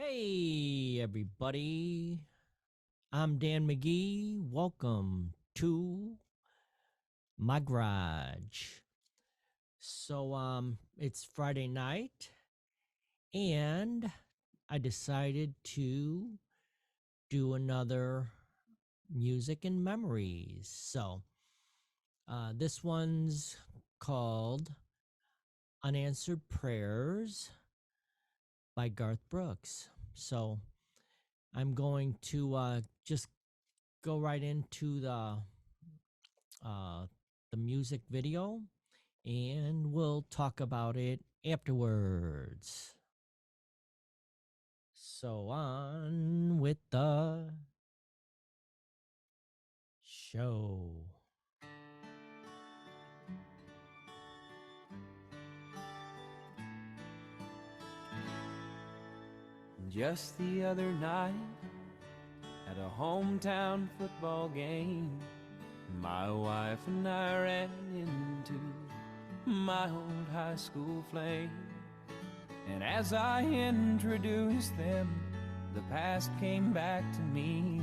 Hey, everybody. I'm Dan McGee. Welcome to my garage. It's Friday night, and I decided to do another music and memories. This one's called Unanswered Prayers by Garth Brooks. So, I'm going to just go right into uh, the music video, and we'll talk about it afterwards. So on with the show. Just the other night, at a hometown football game, my wife and I ran into my old high school flame. And as I introduced them, the past came back to me,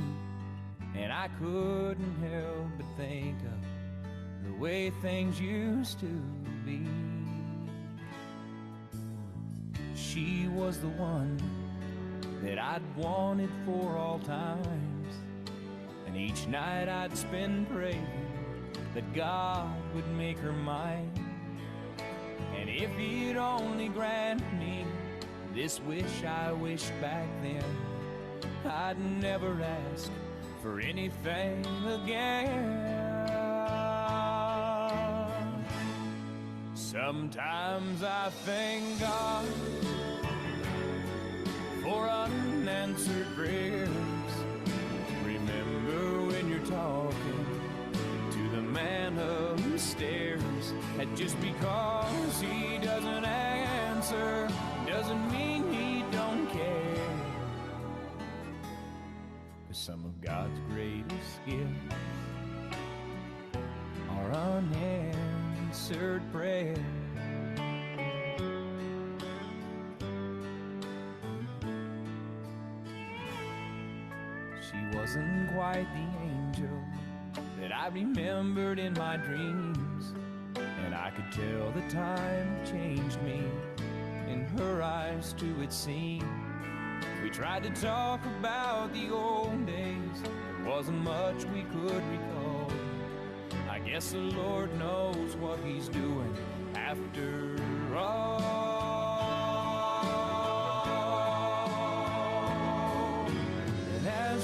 and I couldn't help but think of the way things used to be. She was the one that I'd wanted for all times, and each night I'd spend praying that God would make her mine. And if he'd only grant me this wish I wished back then, I'd never ask for anything again. Sometimes I thank God for unanswered prayers. Remember when you're talking to the man upstairs, that just because he doesn't answer doesn't mean he don't care. 'Cause some of God's greatest gifts are unanswered prayers. She wasn't quite the angel that I remembered in my dreams, and I could tell the time changed me. In her eyes too it seemed. We tried to talk about the old days, there wasn't much we could recall. I guess the Lord knows what he's doing after all.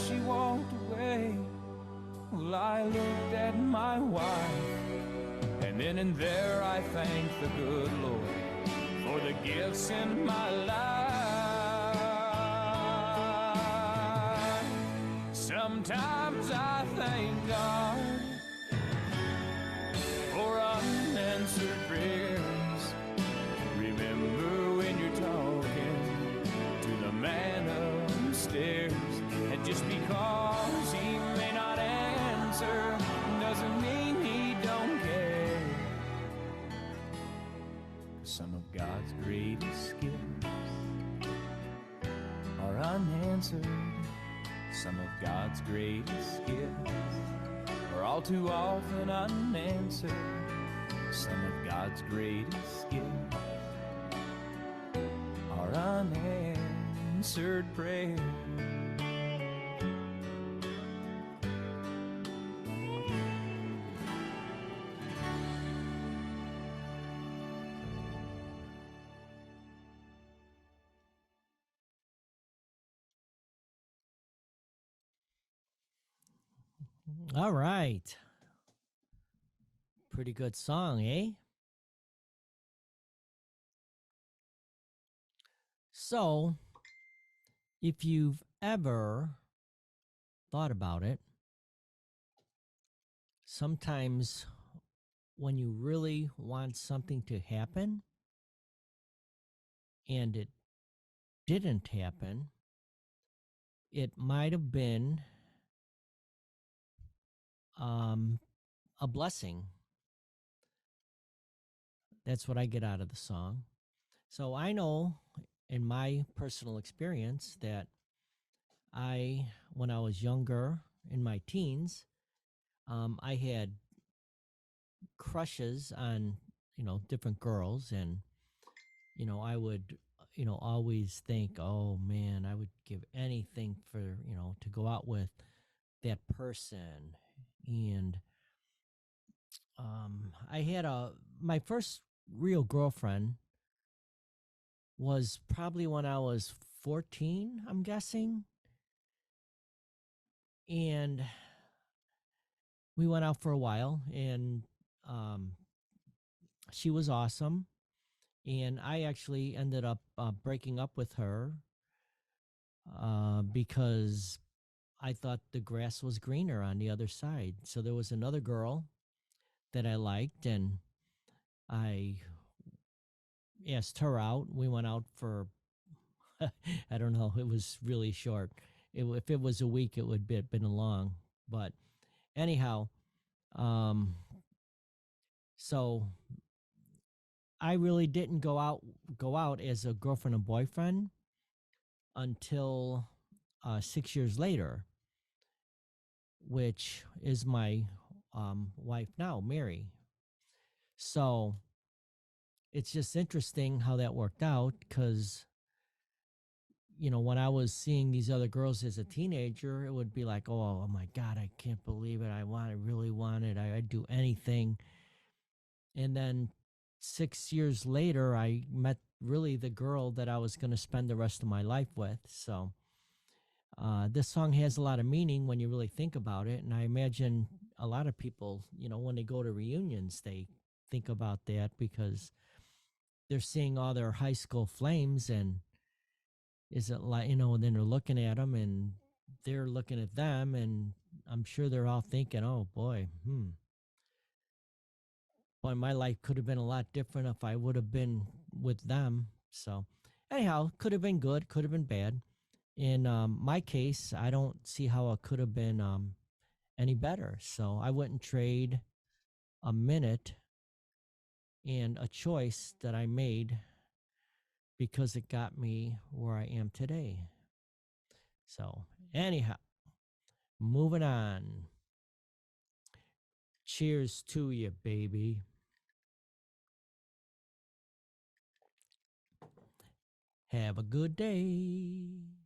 She walked away, well, I looked at my wife, and then and there I thanked the good Lord for the gifts in my life. Sometimes I thank God for unanswered prayers. Remember when you're talking to the man upstairs, and just because he may not answer doesn't mean he don't care. 'Cause some of God's greatest gifts are unanswered. Some of God's greatest gifts are all too often unanswered. Some of God's greatest gifts are unanswered prayers. All right. Pretty good song, eh? So, if you've ever thought about it, sometimes when you really want something to happen and it didn't happen, it might have been a blessing. That's what I get out of the song. So I know in my personal experience that when I was younger in my teens, I had crushes on, different girls. And, I would, always think, oh man, I would give anything for, to go out with that person. And I had my first real girlfriend was probably when I was 14, I'm guessing. And we went out for a while, and um, she was awesome. And I actually ended up breaking up with her because I thought the grass was greener on the other side. So there was another girl that I liked, and I asked her out. We went out for, I don't know, it was really short. If it was a week, it would have been long. But anyhow, um, so I really didn't go out as a girlfriend and boyfriend until 6 years later, which is my wife now, Mary. So it's just interesting how that worked out because, when I was seeing these other girls as a teenager, it would be like, oh my God, I can't believe it. I really want it. I'd do anything. And then 6 years later, I met really the girl that I was going to spend the rest of my life with. So this song has a lot of meaning when you really think about it. And I imagine a lot of people, when they go to reunions, they think about that because they're seeing all their high school flames. And is it like, and then they're looking at them and they're looking at them. And I'm sure they're all thinking, oh boy, boy, my life could have been a lot different if I would have been with them. So, anyhow, could have been good, could have been bad. In my case, I don't see how it could have been any better. So, I wouldn't trade a minute and a choice that I made because it got me where I am today. So, anyhow, moving on. Cheers to you, baby. Have a good day.